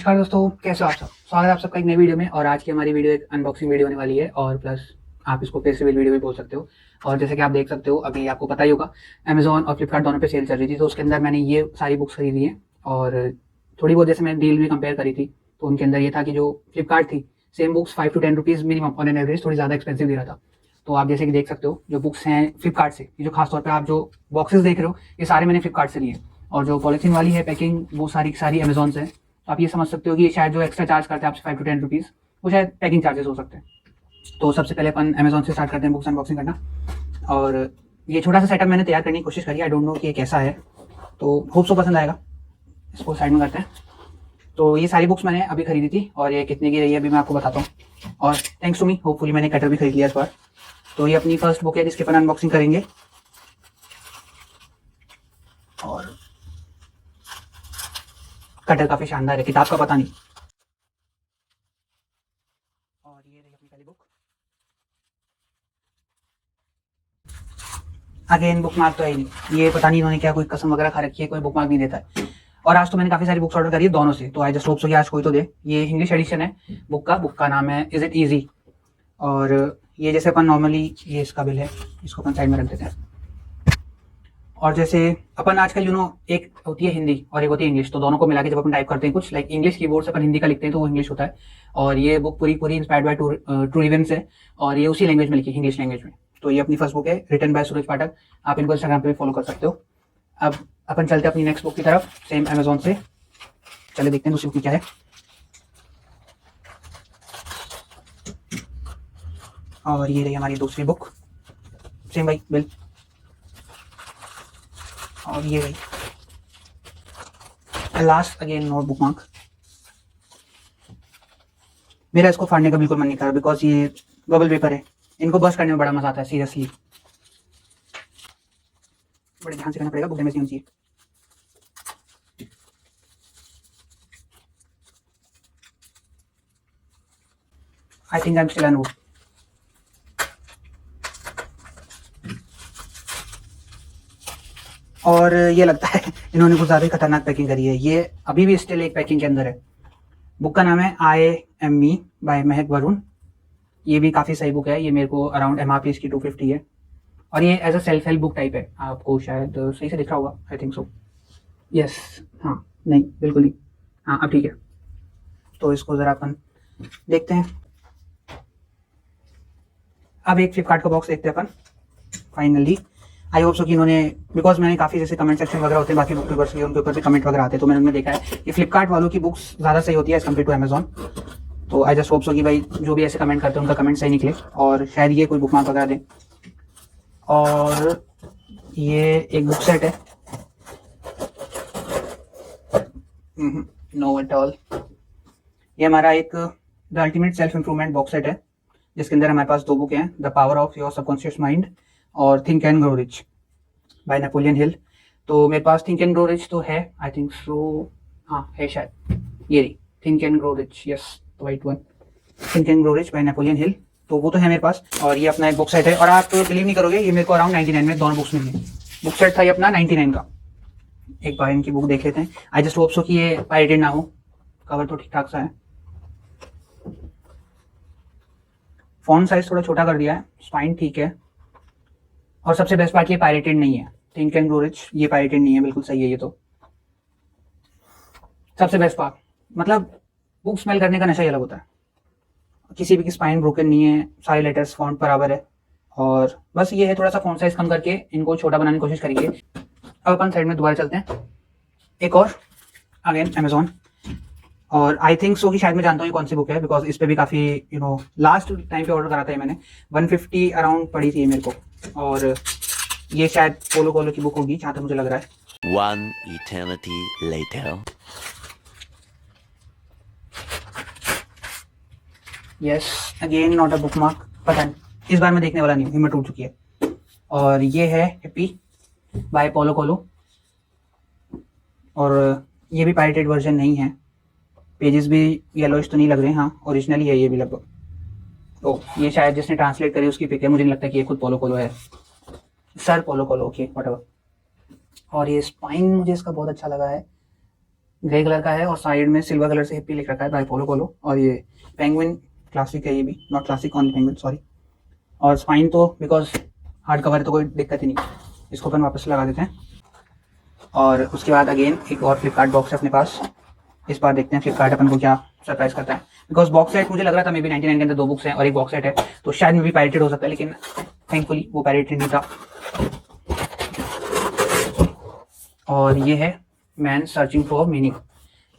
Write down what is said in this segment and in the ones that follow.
नमस्कार दोस्तों, कैसे हो आप सब। स्वागत है आप सबका एक नई वीडियो में। और आज की हमारी वीडियो एक अनबॉक्सिंग वीडियो होने वाली है और प्लस आप इसको फेस्टिवल वीडियो भी बोल सकते हो। और जैसे कि आप देख सकते हो, अभी आपको पता ही होगा अमेजॉन और फ्लिपकार्ट दोनों पे सेल चल रही थी, तो उसके अंदर मैंने ये सारी बुक्स खरीदी हैं। और थोड़ी बहुत जैसे मैंने डील भी कंपेयर करी थी, तो उनके अंदर ये था कि जो फ्लिपकार्ट थी, same books 5 to 10 rupees minimum on an average थोड़ी ज़्यादा एक्सपेंसिव दे रहा था। तो आप जैसे कि देख सकते हो, जो बुक्स हैं फ्लिपकार्ट से, ये जो खासतौर पर आप जो बॉक्सेस देख रहे हो, ये सारे मैंने फ्लिपकार्ट से लिए। और जो पॉलिथीन वाली है पैकिंग, वो सारी सारी अमेजॉन से है। तो आप ये समझ सकते हो कि शायद जो एक्स्ट्रा चार्ज करते हैं आपसे 5 to 10 रुपीज़, वो शायद पैकिंग चार्जेस हो सकते हैं। तो सबसे पहले अपन अमेजॉन से स्टार्ट करते हैं बुक्स अनबॉक्सिंग करना। और ये छोटा सा सेटअप मैंने तैयार करने की कोशिश करी। आई डोंट नो कि ये कैसा है, तो होप सो पसंद आएगा। इसको साइड में करते हैं। तो ये सारी बुक्स मैंने अभी खरीदी थी और ये कितने की रही है अभी मैं आपको बताता हूँ। और थैंक्स टू मी, होपफुली मैंने कटर भी खरीद लिया इस बार। तो ये अपनी फर्स्ट बुक है जिसकी अपन अनबॉक्सिंग करेंगे। और कटर काफ़ी शानदार है, किताब का पता नहीं। और ये रही अपनी पहली बुक। अगेन बुक मार्क तो है ही नहीं, ये पता नहीं इन्होंने क्या कोई कसम वगैरह खा रखी है, कोई बुक मार्क नहीं देता है। और आज तो मैंने काफ़ी सारी बुक्स ऑर्डर करी है दोनों से, तो आई जस्ट होप सो कि आज कोई तो दे। ये इंग्लिश एडिशन है बुक का नाम है इज इट ईजी। और ये जैसे अपन नॉर्मली, ये इसका बिल है, इसको अपन साइड में रख देते हैं। और जैसे अपन आजकल एक होती है हिंदी और एक होती है इंग्लिश, तो दोनों को मिला के जब अपन टाइप करते हैं कुछ लाइक इंग्लिश कीबोर्ड से अपन हिंदी का लिखते हैं तो वो इंग्लिश होता है। और ये बुक पूरी पूरी इंस्पायर्ड बाय ट्रू इवेंट्स है और ये उसी लैंग्वेज में लिखी है, इंग्लिश लैंग्वेज में। तो ये अपनी फर्स्ट बुक है, रिटन बाय सूरज पाठक। आप इनको इंस्टाग्राम पे भी फॉलो कर सकते हो। अब अपन चलते हैं अपनी नेक्स्ट बुक की तरफ, सेम अमेजोन से। चले देखते हैं दूसरी बुक क्या है। और ये रही हमारी दूसरी बुक, सेम भाई बिल। और ये रही last, again no bookmark. मेरा इसको फाड़ने का बिल्कुल मन नहीं कर रहा बिकॉज ये बबल पेपर है, इनको बस्ट करने में बड़ा मजा आता है सीरियसली। बड़े ध्यान से करना पड़ेगा, बुक डैमेज नहीं होनी चाहिए। I think I am still unwooed. और ये लगता है इन्होंने कुछ ज़्यादा ही खतरनाक पैकिंग करी है। ये अभी भी स्टिल एक पैकिंग के अंदर है। बुक का नाम है आई एम मी बाय महक वरुण। ये भी काफ़ी सही बुक है। ये मेरे को अराउंड MRP इसकी 250 है। और ये as a self help book type है, आपको शायद सही से दिख रहा होगा, आई थिंक सो। यस, हाँ नहीं बिल्कुल नहीं, हाँ अब ठीक है। तो इसको ज़रा अपन देखते हैं। अब एक फ्लिपकार्ट का बॉक्स देखते हैं अपन फाइनली। आई होप सो कि इन्होंने, बिकॉज मैंने काफ़ी जैसे कमेंट सेक्शन वगैरह होते हैं बाकी बुक पेपर्स के, उनके ऊपर भी कमेंट वगैरह आते हैं, तो मैंने उनमें देखा है कि फ्लिपकार्ट वालों की बुक्स ज़्यादा सही होती है एज कम्पेयर टू अमेजॉन। तो आई जस्ट होप सो कि भाई जो भी ऐसे कमेंट करते हैं उनका कमेंट सही निकले और शायद ये कोई बुक मार्क वगैरह दे। और ये एक बुक सेट है, नो एट ऑल। ये हमारा एक the ultimate self improvement box set है, जिसके अंदर हमारे पास 2 बुक हैं, the power of your subconscious mind और think and grow rich by Napoleon Hill. तो मेरे पास थिंक एंड ग्रो रिच तो है, आई थिंक सो, हाँ है शायद, ये रही think and grow rich, yes the white one, think and grow rich by Napoleon Hill. तो वो तो है मेरे पास। और ये अपना एक बुक सेट है, और आप तो बिलीव नहीं करोगे, ये मेरे को अराउंड 99 में दोनों बुक्स मिली। बुक सेट था ये अपना 99 का। एक बार इनकी बुक देख लेते हैं। आई जस्ट होप सो कि ये पायरेटेड ना हो, कवर तो ठीक ठाक सा है। फॉन्ट साइज थोड़ा छोटा कर दिया है, स्पाइन ठीक है। और सबसे बेस्ट पार्ट, ये पायरेटेड नहीं है। थिंक एंड ग्रो रिच ये पायरेटेड नहीं है, बिल्कुल सही है ये तो। सबसे बेस्ट पार्ट, मतलब बुक स्मेल करने का नशा ही अलग होता है। किसी भी की स्पाइन ब्रोकन नहीं है, सारे लेटर्स फॉन्ट बराबर है। और बस ये है थोड़ा सा फॉन्ट साइज कम करके इनको छोटा बनाने की कोशिश करेंगे। अब अपन साइड में दोबारा चलते हैं। एक और अगेन अमेजॉन। और आई थिंक सो कि शायद मैं जानता हूँ ये कौन सी बुक है, बिकॉज इस पे भी काफ़ी लास्ट टाइम पे ऑर्डर करा था मैंने। 150 अराउंड पड़ी थी मेरे को। और ये शायद पोलो कोलो की बुक होगी जहाँ तक मुझे लग रहा है। One eternity later. Yes, again not a book mark. पता नहीं, इस बार मैं देखने वाला नहीं हूँ, हिम्मत टूट चुकी है। और ये है हैप्पी बाय पोलो कोलो। और ये भी पायरेटेड वर्जन नहीं है, पेजेस भी येलोइश तो नहीं लग रहे हैं, हाँ ओरिजिनली है ये भी लगभग। तो ये शायद जिसने ट्रांसलेट करी उसकी पिक है, मुझे नहीं लगता कि ये खुद पोलो कोलो है। सर पोलो कोलो, ओके व्हाटएवर। और ये स्पाइन मुझे इसका बहुत अच्छा लगा है। ग्रे कलर का है और साइड में सिल्वर कलर से हिप्पी लिख रखा है बाय पोलो पोलो। और ये पेंगुइन क्लासिक है, ये भी not classic only penguin, sorry. और स्पाइन तो बिकॉज हार्ड कवर है तो कोई दिक्कत ही नहीं, इसको अपन वापस लगा देते हैं। और उसके बाद अगेन एक और फ्लिपकार्ट बॉक्स है अपने पास। इस बार देखते हैं फ्लिपकार्ट अपन को क्या सरप्राइज करता है। बिकॉज बॉक्स सेट मुझे लग रहा था मे बी 99 के अंदर 2 बुक्स हैं और एक बॉक्स सेट है, तो शायद मे बी पायरेटेड हो सकता है, लेकिन थैंकफुली वो पायरेटेड नहीं था। और ये है मैन सर्चिंग फॉर मीनिंग।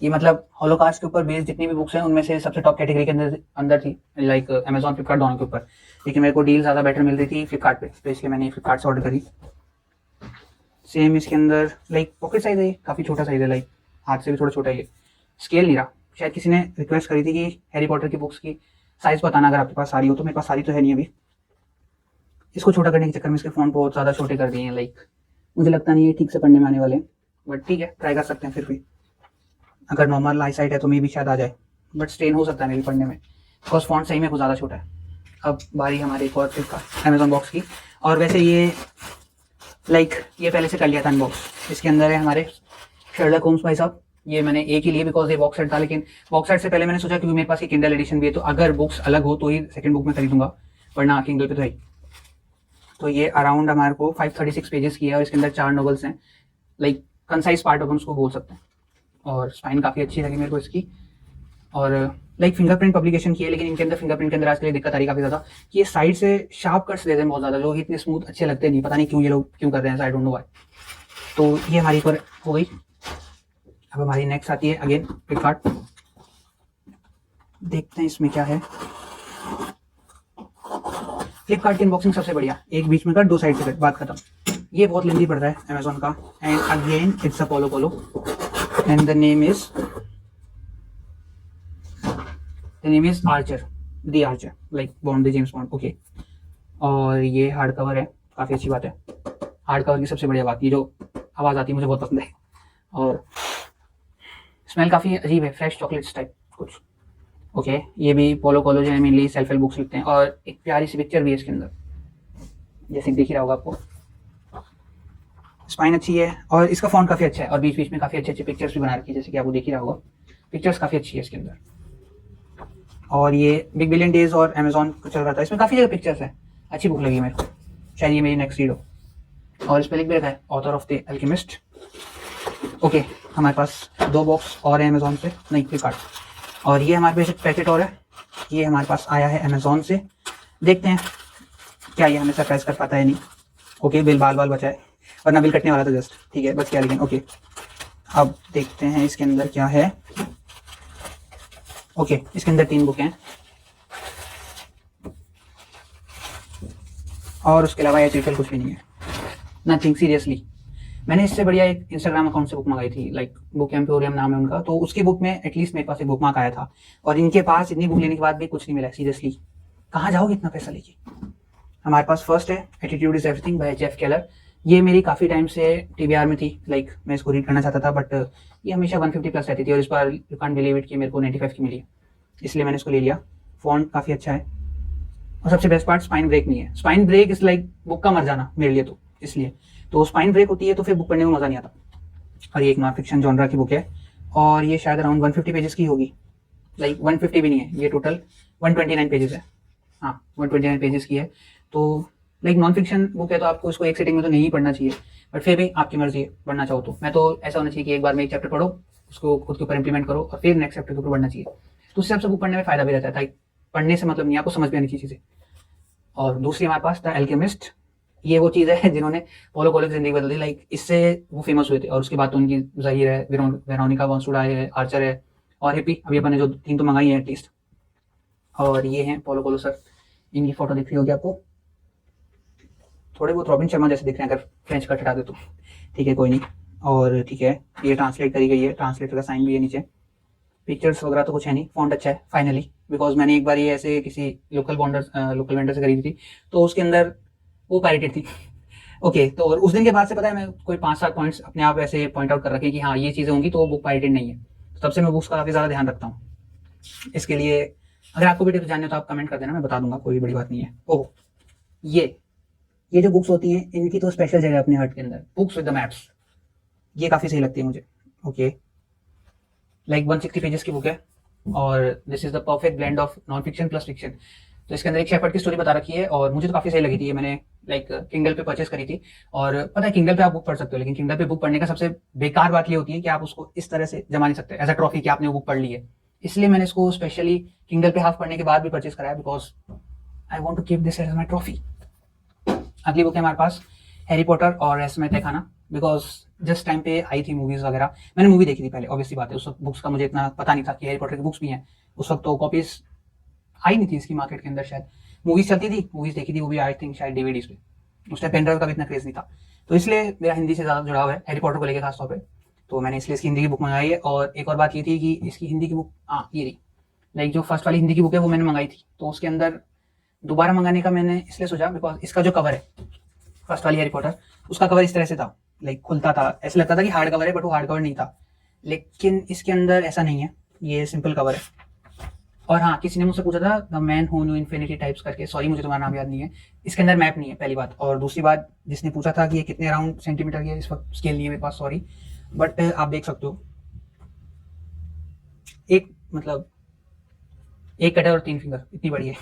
ये मतलब हॉलोकास्ट के ऊपर बेस्ड जितनी भी बुक्स हैं उनमें से सबसे टॉप कैटेगरी के अंदर थी, लाइक अमेजॉन फ्लिपकार्ट दोनों के ऊपर। लेकिन मेरे को डील ज़्यादा बेटर मिल रही थी फ्लिपकार्ट पे, तो इसलिए मैंने फ्लिपकार्ट से ऑर्डर करी। सेम इसके अंदर लाइक पॉकेट साइज है, काफ़ी छोटा साइज है, लाइक हाथ से भी थोड़ा छोटा है। ये स्केल नहीं रहा, शायद किसी ने रिक्वेस्ट करी थी कि हैरी पॉटर की बुक्स की साइज़ बताना अगर आपके पास सारी हो, तो मेरे पास सारी तो है नहीं अभी। इसको छोटा करने के चक्कर में इसके फ़ॉन्ट बहुत ज़्यादा छोटे कर दिए हैं, लाइक मुझे लगता नहीं है ठीक से पढ़ने में आने वाले हैं, बट ठीक है ट्राई कर सकते हैं फिर भी। अगर नॉर्मल आई साइट है तो मे भी शायद आ जाए, बट स्ट्रेन हो सकता है मेरी पढ़ने में, बिकॉज फॉन्ट सही में कुछ ज़्यादा छोटा है। अब बारी हमारे एक और फ्लिपकार्ट अमेजॉन बॉक्स की। और वैसे ये लाइक ये पहले से कर लिया था अनबॉक्स। इसके अंदर है हमारे शर्लक होम्स भाई साहब। ये मैंने एक ही लिए बिकॉज ये बॉक्स सेट था, लेकिन बॉक्स सेट से पहले मैंने सोचा क्योंकि मेरे पास ये किंडल एडिशन भी है, तो अगर बुक्स अलग हो तो ही सेकंड बुक में खरीदूंगा, वरना किंडल पे तो है। तो ये अराउंड हमारे को 536 पेजेस की है और इसके अंदर 4 नॉवेल्स हैं, लाइक कंसाइज पार्ट अपन उसको बोल सकते हैं। और स्पाइन काफ़ी अच्छी लगी मेरे को इसकी। और लाइक फिंगरप्रिंट पब्लिकेशन की है, लेकिन इनके अंदर फिंगरप्रिंट के अंदर आज के लिए दिक्कत आ रही काफ़ी ज़्यादा कि ये साइड से शार्प कट्स देते हैं बहुत ज़्यादा, जो इतने स्मूथ अच्छे लगते नहीं, पता नहीं क्यों ये लोग क्यों कर रहे हैं, आई डोंट नो व्हाई। तो ये हमारी पर हो गई। अब हमारी नेक्स्ट आती है अगेन फ्लिपकार्ट। देखते हैं इसमें क्या है। फ्लिपकार्ट की अनबॉक्सिंग सबसे बढ़िया, एक बीच में कर, 2 साइड से कर, बात खत्म। ये बहुत लेंदी पड़ रहा है अमेजोन का, and again it's a polo polo and the name is Archer, the Archer, like bond the James bond, okay. और ये हार्ड कवर है, काफ़ी अच्छी बात है। हार्ड कवर की सबसे बढ़िया बात, ये जो आवाज़ आती है मुझे बहुत पसंद है। और स्मेल काफ़ी अजीब है, फ्रेश चॉकलेट्स टाइप कुछ, ओके। ये भी पोलो पोलो जो है मेनली सेल्फ हेल्प बुक्स लिखते हैं। और एक प्यारी सी पिक्चर भी है इसके अंदर, जैसे दिख ही रहा होगा आपको। स्पाइन अच्छी है और इसका फॉन्ट काफ़ी अच्छा है, और बीच बीच में काफ़ी अच्छे अच्छे पिक्चर्स भी बना रखी है, जैसे कि आपको दिख ही रहा होगा। पिक्चर्स काफ़ी अच्छी है इसके अंदर। और ये बिग बिलियन डेज और अमेजॉन को चल रहा था, इसमें काफ़ी जगह पिक्चर्स है, अच्छी बुक लगी मेरे को, शायद ये मेरी नेक्स्ट रीड हो। और इस पर लिख भी रखा है author of the alchemist, okay. हमारे पास 2 बॉक्स और है अमेजॉन से, नहीं फ्लिपकार्ट। और ये हमारे पास एक पैकेट और है, ये हमारे पास आया है अमेजॉन से। देखते हैं क्या ये हमें सरप्राइज कर पाता है नहीं, ओके। बिल बाल बचा है, वरना बिल कटने वाला था जस्ट, ठीक है, बच गया, लेकिन ओके। अब देखते हैं इसके अंदर क्या है, ओके। इसके अंदर 3 बुक हैं और उसके अलावा एथिकल कुछ भी नहीं है, नथिंग सीरियसली। मैंने इससे बढ़िया एक इंस्टाग्राम अकाउंट से बुक मंगाई थी, लाइक बुक एम्पोरियम नाम है उनका, तो उसकी बुक में एटलीस्ट मेरे पास एक बुक मार्क आया था, और इनके पास इतनी बुक लेने के बाद भी कुछ नहीं मिला, सीरियसली। कहाँ जाओगे इतना पैसा लेके। हमारे पास फर्स्ट है attitude is everything by Jeff Keller. ये मेरी काफ़ी टाइम से TBR में थी, लाइक मैं इसको रीड करना चाहता था, बट ये हमेशा 150 प्लस रहती थी, और इस बार यू कांट बिलीव इट कि मेरे को 95 की मिली, इसलिए मैंने इसको ले लिया। फॉन्ट काफ़ी अच्छा है, और सबसे बेस्ट पार्ट स्पाइन ब्रेक नहीं है। Spine break is like book का मर जाना मेरे लिए, तो इसलिए तो स्पाइन ब्रेक होती है तो फिर बुक पढ़ने में मज़ा नहीं आता। और ये एक नॉन फिक्शन जॉनरा की बुक है, और ये शायद अराउंड 150 पेजेस की होगी, लाइक 150 भी नहीं है, ये टोटल 129 पेजेस है, हाँ 129 पेजेस की है। तो लाइक नॉन फिक्शन बुक है, तो आपको इसको एक सेटिंग में तो नहीं पढ़ना चाहिए, बट फिर भी आपकी मर्जी है पढ़ना चाहो तो। मैं तो ऐसा होना चाहिए कि एक बार में एक चैप्टर पढ़ो, उसको खुद के ऊपर इंप्लीमेंट करो, और फिर नेक्स्ट चैप्टर के ऊपर पढ़ना चाहिए, तो उससे आपसे बुक पढ़ने में फायदा भी रहता है। पढ़ने से मतलब नहीं, आपको समझ भी आनी चाहिए चीज़ें। और दूसरी हमारे पास द अल्केमिस्ट, ये वो चीज़ है जिन्होंने पोलो कोएल्हो की जिंदगी बदल दी, लाइक इससे वो फेमस हुए थे, और उसके बाद तो उनकी ज़हीर है, वेरोनिका वॉन्स टू डाई है, आर्चर है, और हिप्पी। अभी अपन ने जो 3 तो मंगाई है एटलीस्ट। और ये हैं पोलो कोएल्हो सर, इनकी फोटो दिख रही होगी आपको, थोड़े बहुत रॉबिन शर्मा जैसे दिख रहे हैं अगर फ्रेंच कट हटा दे तो, ठीक है कोई नहीं। और ठीक है, ये ट्रांसलेट करी गई है, ट्रांसलेटर का साइन भी है नीचे। पिक्चर्स वगैरह तो कुछ है नहीं, फॉन्ट अच्छा है फाइनली, बिकॉज मैंने एक बार ये ऐसे किसी लोकल वेंडर से खरीदी थी, तो उसके अंदर वो पायरेटेड थी, ओके। तो और उस दिन के बाद से पता है, मैं कोई 5-7 पॉइंट्स अपने आप ऐसे पॉइंट आउट कर रखे कि हाँ ये चीज़ें होंगी तो वो बुक पायरेटेड नहीं है, तो तब से मैं बुक्स का काफ़ी ज़्यादा ध्यान रखता हूँ। इसके लिए अगर आपको भी टिप्स जानने हो तो आप कमेंट कर देना, मैं बता दूंगा, कोई बड़ी बात नहीं है। ओह, ये जो बुक्स होती हैं इनकी तो स्पेशल जगह अपने हार्ट के अंदर, बुक्स विद द मैप्स, ये काफ़ी सही लगती है मुझे, ओके। लाइक 160 पेजेस की बुक है और this is the perfect blend of non fiction plus fiction. तो इसके अंदर एक शेपर्ड की स्टोरी बता रखी है और मुझे तो काफी सही लगी थी। ये मैंने लाइक किंडल पे परचेस करी थी। और पता है किंडल पे आप बुक पढ़ सकते हो, लेकिन किंडल पे बुक पढ़ने का सबसे बेकार बात ये होती है कि आप उसको इस तरह से जमा नहीं सकते एज अ ट्रॉफी कि आपने वो बुक पढ़ ली है। इसलिए मैंने इसको स्पेशली किंडल पे हाफ पढ़ने के बाद भी परचेस कराया, because I want to keep this as my trophy. अगली बुक है हमारे पास हैरी पॉटर और रहस्यमय तहखाना, बिकॉज जिस टाइम पे आई थी मूवीज वगैरह, मैंने मूवी देखी थी पहले, ऑब्वियसली बात है। उस वक्त बुक्स का मुझे इतना पता नहीं था कि हैरी पॉटर की बुक्स भी हैं। उस वक्त तो कॉपीज आई नहीं थी इसकी मार्केट के अंदर, शायद मूवीज चलती थी, मूवीज देखी थी वो भी आई थिंक शायद डीवीडीज पे। उस टाइम पेनड्राइव का भी इतना क्रेज नहीं था, तो इसलिए मेरा हिंदी से ज़्यादा जुड़ाव है हैरी पॉटर को लेकर खासतौर पे। तो मैंने इसलिए इसकी हिंदी की बुक मंगाई है। और एक और बात ये थी कि इसकी हिंदी की बुक ये रही, लाइक जो फर्स्ट वाली हिंदी की बुक है वो मैंने मंगाई थी, तो उसके अंदर दोबारा मंगाने का मैंने इसलिए सोचा बिकॉज इसका जो कवर है फर्स्ट वाली हैरी पॉटर, उसका कवर इस तरह से था, लाइक खुलता था, ऐसा लगता था कि हार्ड कवर है, बट वो हार्ड कवर नहीं था। लेकिन इसके अंदर ऐसा नहीं है, ये सिंपल कवर है। और हाँ, किसी ने मुझसे पूछा था the man who new infinity types करके, सॉरी मुझे तुम्हारा नाम याद नहीं है। इसके अंदर मैप नहीं है, पहली बात। और दूसरी बात, जिसने पूछा था कि ये कितने अराउंड सेंटीमीटर की है, इस वक्त स्केल नहीं है मेरे पास, सॉरी, बट आप देख सकते हो एक मतलब एक कटर और 3 फिंगर, इतनी बड़ी है।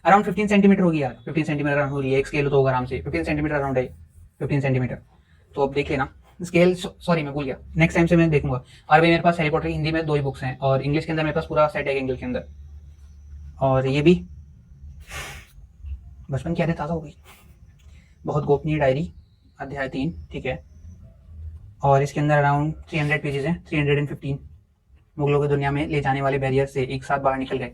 अराउंड 15 सेंटीमीटर होगी यार, 15 सेंटीमीटर अराउंड होगी, एक स्केल तो होगा आराम से 15 सेंटीमीटर अराउंड है, 15 सेंटीमीटर। तो अब देख लेना स्केल, सॉरी मैं भूल गया, नेक्स्ट टाइम से मैं देखूंगा। और भी मेरे पास हैरी पॉटर की हिंदी में 2 ही बुक्स हैं और इंग्लिश के अंदर मेरे पास पूरा सेट है इंग्लिश के अंदर। और ये भी बचपन की यादें ताज़ा हो गई। बहुत गोपनीय डायरी, अध्याय 3, ठीक है। और इसके अंदर अराउंड 300 पेजेस हैं, 315 मुगलों की दुनिया में ले जाने वाले बैरियर से एक साथ बाहर निकल गए,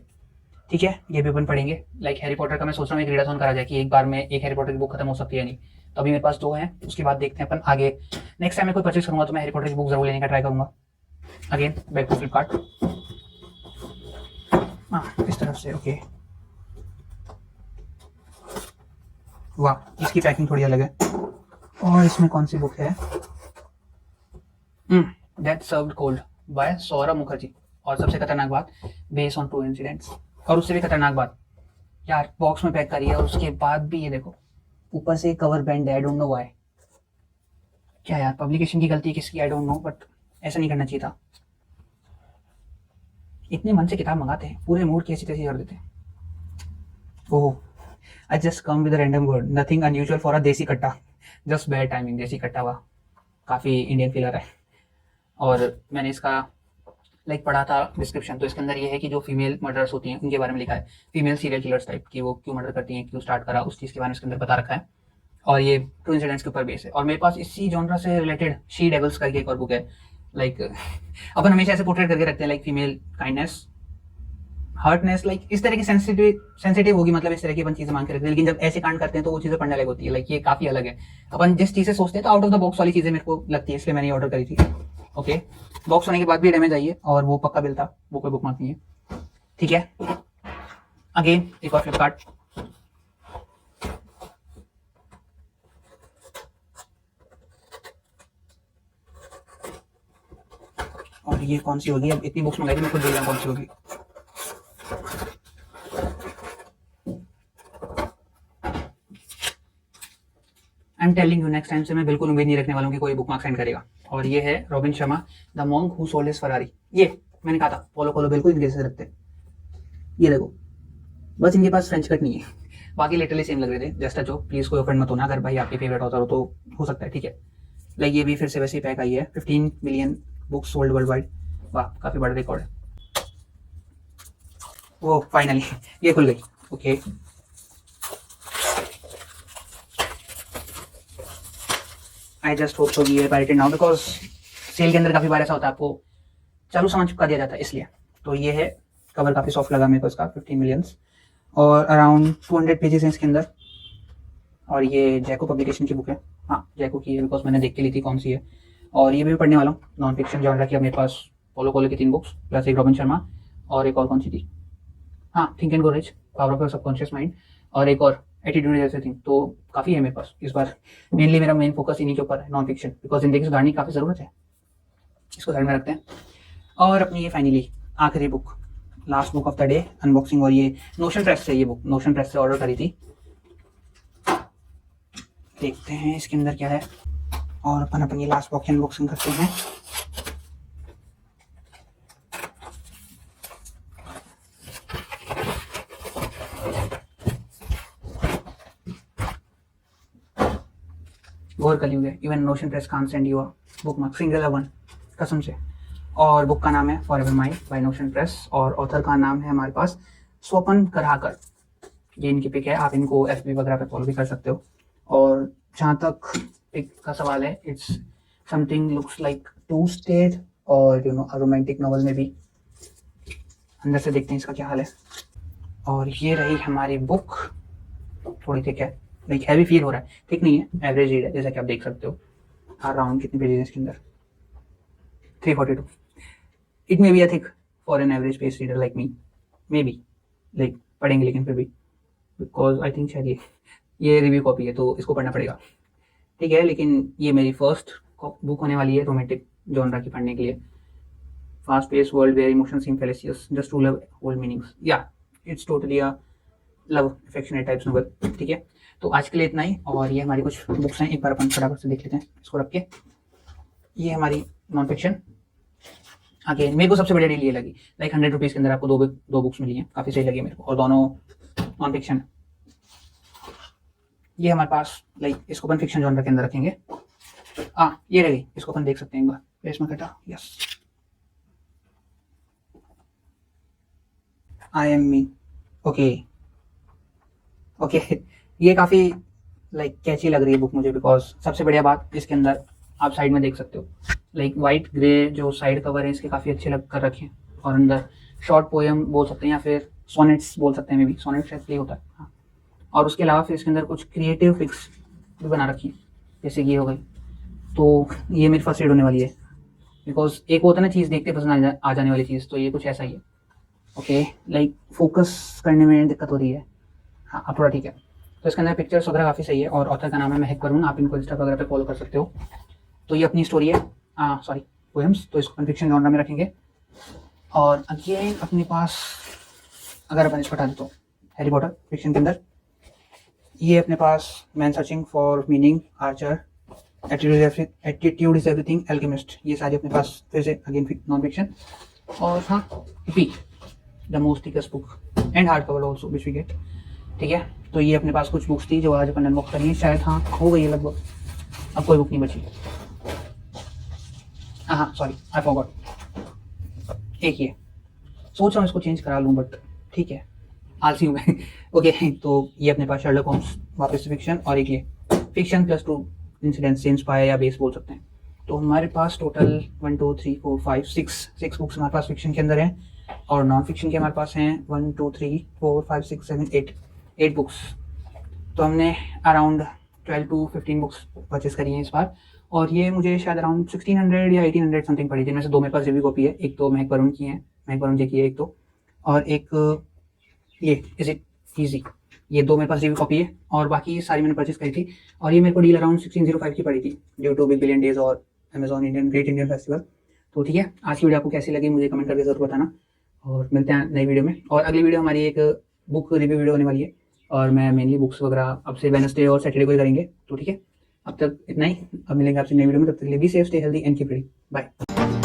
ठीक है। ये भी अपन पढ़ेंगे। लाइक हैरी पॉटर का मैं सोच रहा हूँ एक रीडाथॉन करा जाए कि एक बार में एक हैरी पॉटर की बुक खत्म हो सकती है नहीं। तो अभी मेरे पास 2 हैं, उसके बाद देखते हैं अपन आगे। नेक्स्ट टाइम मैं कोई परचेज करूंगा तो मैं हैरी पॉटर की बुक जरूर लेने का ट्राई करूंगा। अगेन बैक टू फ्लिपकार्ट, हाँ इस तरफ से, ओके। वाह, इसकी पैकिंग थोड़ी अलग है। और इसमें कौन सी बुक है, that served cold by Saurabh Mukherjee. और सबसे खतरनाक बात, बेस्ड ऑन ट्रू इंसिडेंट्स। और उससे भी खतरनाक बात यार, बॉक्स में पैक करी है और उसके बाद भी ये देखो ऊपर से कवर बैंड है, आई डोंट नो व्हाई। क्या यार, पब्लिकेशन की गलती किसकी, आई डोंट नो, बट ऐसा नहीं करना चाहिए था। इतने मन से किताब मंगाते हैं, पूरे मूड की ऐसी तैसी कर देते हैं। Oh, I just come with random word, nothing unusual for a desi katta, just bad timing. देसी कट्टा हुआ काफ़ी इंडियन फीलर है। और मैंने इसका लाइक पढ़ा था डिस्क्रिप्शन, तो इसके अंदर ये है कि जो फीमेल मर्डरर्स होती हैं उनके बारे में लिखा है, फीमेल सीरियल किलर्स टाइप की, वो क्यों मर्डर करती हैं, क्यों स्टार्ट करा, उस चीज़ के बारे में इसके अंदर बता रखा है। और ये ट्रू इंसिडेंट्स के ऊपर बेस है। और मेरे पास इसी जॉनरा से रिलेटेड शी डेविल्स करके एक और बुक है। लाइक अपन हमेशा ऐसे पोर्ट्रेट करके रखते हैं, लाइक फीमेल काइंडनेस, हर्टनेस, लाइक इस तरह की सेंसिटिव होगी, मतलब इस तरह की अपन चीजें मान के रखते हैं। लेकिन जब ऐसे कांड करते हैं तो वो चीजें पढ़ने लायक होती है। लाइक ये काफी अलग है, अपन जिस चीज से सोचते हैं तो आउट ऑफ द बॉक्स वाली चीजें मेरे को लगती है, इसलिए मैंने ऑर्डर करी थी। ओके, बॉक्स होने के बाद भी डैमेज आई है और वो पक्का बिल था, वो कोई बुक मार्क नहीं है, ठीक है। अगेन एक और फ्लिपकार्ट, और ये कौन सी होगी, अब इतनी बुक्स मंगाई थी मैं खुद देख रहा हूँ कौन सी होगी। I am telling you, next time से मैं बिल्कुल उम्मीद नहीं रखने वाला हूँ कि कोई बुक मार्क सेंड करेगा। और ये है robin Sharma, the monk who sold his Ferrari. ये मैंने कहा था फॉलो फॉलो बिल्कुल इनके से रखते। ये देखो, बस इनके पास फ्रेंच कट नहीं है, बाकी लिटरली सेम लग रहे थे। जस्ट जो प्लीज कोई ऑफेंड मत होना, अगर भाई आपके फेवरेट ऑथर हो तो हो सकता है, ठीक है। लाइक ये भी फिर से वैसे ही पैक आई है, 15 million books sold world wide. वाह, काफी बड़ा रिकॉर्ड है। वो फाइनली ये खुल गई, okay. I just hope so ये पायरेटेड नाउ, बिकॉज सेल के अंदर काफी बार ऐसा होता है, आपको चालू सामान चिपका दिया जाता है इसलिए। तो ये है, कवर काफी सॉफ्ट लगा मेरे को इसका, 15 मिलियंस और अराउंड 200 पेजेस हैं इसके अंदर। और ये जैको पब्लिकेशन की बुक है, हाँ जैको की है, बिकॉज मैंने देख के ली थी कौन सी है। और ये भी पढ़ने वाला हूँ, नॉन फिक्शन जॉनर की। अब मेरे पास पोलो कोलो की 3 बुक्स प्लस एक रॉबिन शर्मा और एक और कौन सी थी, हाँ think and grow rich, power of your subconscious mind, और एक और एटीट्यूड जैसे थिंग। तो काफ़ी है मेरे पास इस बार। मेनली मेरा मेन फोकस इन्हीं के ऊपर है, नॉन फिक्शन, बिकॉज जिंदगी सुधारने की काफ़ी ज़रूरत है। इसको साइड में रखते हैं। और अपनी ये फाइनली आखिरी book, last book of the day unboxing. और ये नोशन प्रेस से, ये बुक नोशन प्रेस से ऑर्डर करी थी। देखते हैं इसके अंदर क्या है और अपन अपनी लास्ट बॉक्स अनबॉक्सिंग करते हैं। घोर कलयुग है, even notion press can't send you a book mark single one, कसम से। और बुक का नाम है फॉरएवर माई बाय नोशन प्रेस, और ऑथर का नाम है हमारे पास स्वपन कराहकर। ये इनकी पिक है, आप इनको FB वगैरह पे फॉलो भी कर सकते हो। और जहाँ तक पिक का सवाल है, it's something looks like two state और रोमांटिक नॉवल में भी। अंदर से देखते हैं इसका क्या हाल है। और ये रही हमारी बुक, थोड़ी थिक है, लाइक हैवी फील हो रहा है, थिक नहीं है, एवरेज रीड है, जैसा कि आप देख सकते हो। अराउंड कितने पेजेस इसके अंदर, 342। It may be a thick for an average page reader like me, may be, like पढ़ेंगे लेकिन फिर भी, बिकॉज आई थिंक शायद ये रिव्यू कॉपी है तो इसको पढ़ना पड़ेगा, ठीक है। लेकिन ये मेरी फर्स्ट बुक होने वाली है रोमांटिक जॉनरा की पढ़ने के लिए। Fast pace world where emotion seem fallacious just to love whole meanings, या it's totally a love affectionate types novel, ठीक है। तो आज के लिए इतना ही। और ये हमारी कुछ बुक्स हैं, एक बार अपन फटाफट से देख लेते हैं इसको रख के। ये हमारी नॉन फिक्शन, आगे मेरे को सबसे बढ़िया डील ये लगी, लाइक 100 रुपीज़ के अंदर आपको दो बुक्स मिली हैं, काफ़ी सही लगी मेरे को, और दोनों नॉन फिक्शन। ये हमारे पास लाइक इसको अपन फिक्शन जॉनर के अंदर रखेंगे। ये रही, इसको अपन देख सकते हैं एक बार, पेज में कटा, yes, I am me, okay. ये काफ़ी लाइक कैची लग रही है बुक मुझे, बिकॉज सबसे बढ़िया बात इसके अंदर आप साइड में देख सकते हो, लाइक वाइट ग्रे जो साइड कवर है इसके काफ़ी अच्छे लग कर रखे हैं, और अंदर शॉर्ट पोएम बोल सकते हैं या फिर सोनेट्स बोल सकते हैं, मे बी सोनेट शायद प्ले होता है, हाँ। और उसके अलावा फिर इसके अंदर कुछ क्रिएटिव पिक्स भी बना रखी है, जैसे कि ये हो गई। तो ये मेरी फर्स्ट रीड होने वाली है, बिकॉज एक होता है ना चीज़ देखते पसंद आ जाने वाली चीज़, तो ये कुछ ऐसा ही है, ओके। लाइक फोकस करने में दिक्कत हो रही है, हाँ अब थोड़ा ठीक है। तो इसके अंदर पिक्चर्स वगैरह काफ़ी सही है, और ऑथर का नाम है महक वरुण, आप इनको इंस्टा वगैरह पे फॉलो कर सकते हो। तो ये अपनी स्टोरी है, सॉरी पोएम्स, तो इसको अपन फिक्शन जॉनर में रखेंगे। और अगेन अपने पास अगर अपन इसको हटा दें तो हैरी पॉटर फिक्शन के अंदर ये अपने पास man searching for meaning, Archer, attitude is everything, Alchemist, ये सारी अपने पास फिर से अगेन नॉन फिक्शन। और हाँ पी the most thickest book and hard cover also which we get, ठीक है। तो ये अपने पास कुछ बुक्स थी जो आज अपन अनबॉक्स करेंगे, शायद हाँ हो गई है लगभग, अब कोई बुक नहीं बची। हाँ सॉरी आई फॉरगॉट, एक ही है, सोच रहा हूँ इसको चेंज करा लूँ, बट ठीक है, आलसी हूँ मैं। ओके, तो ये अपने पास शर्लक होम्स वापस से फिक्शन, और एक ये फिक्शन प्लस 2 इंसिडेंट से इंस्पायर या बेस बोल सकते हैं। तो हमारे पास टोटल 1 2 3 4 5 6 बुक्स हमारे पास फिक्शन के अंदर हैं, और नॉन फिक्शन के हमारे पास हैं 1 2 3 4 5 6 7 8 बुक्स। तो हमने अराउंड 12 to 15 बुक्स परचेस करी हैं इस बार, और ये मुझे शायद अराउंड 1600 या 1800 समथिंग पड़ी, जिनमें से 2 मेरे पास रिव्यू कॉपी है, एक तो महक वरुण की है, महक वरुण जी की है एक तो, और एक ये इज इट ईजी, ये 2 मेरे पास रिव्यू कॉपी है, और बाकी सारी मैंने परचेस करी थी। और ये मेरे को डील अराउंड 1605 की पड़ी थी, due to big billion days और Amazon Indian great Indian festival. तो ठीक है, आज की वीडियो आपको कैसी लगी मुझे कमेंट करके जरूर बताना, और मिलते हैं नई वीडियो में। और अगली वीडियो हमारी एक बुक रिव्यू वीडियो होने वाली है, और मैं मेनली बुक्स वगैरह अब से वेडनेसडे और सैटरडे को ही करेंगे। तो ठीक है, अब तक इतना ही, अब मिलेंगे आपसे नई वीडियो में, तब तक के लिए be safe, stay healthy and keep ready, bye.